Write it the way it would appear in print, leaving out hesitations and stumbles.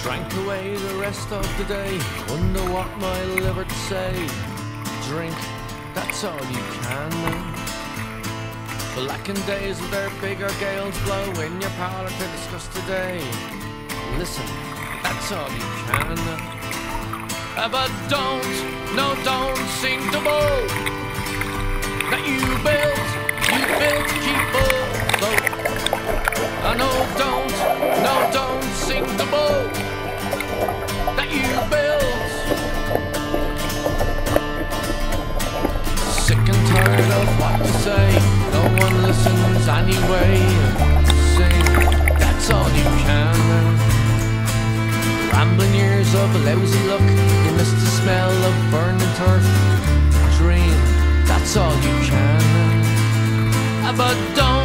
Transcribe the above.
Drank away the rest of the day, wonder what my liver to say. Drink, that's all you can. Blackened days with their bigger gales blow in your parlour to discuss today. Listen, that's all you can. But don't, no don't sing the boat that you built to keep afloat. No don't sing the boat that you built. Sick and tired of what to say, no one listens anyway. Sing, that's all you can. Rambling years of lousy luck, you miss the smell of burning turf. Dream, that's all you can. But don't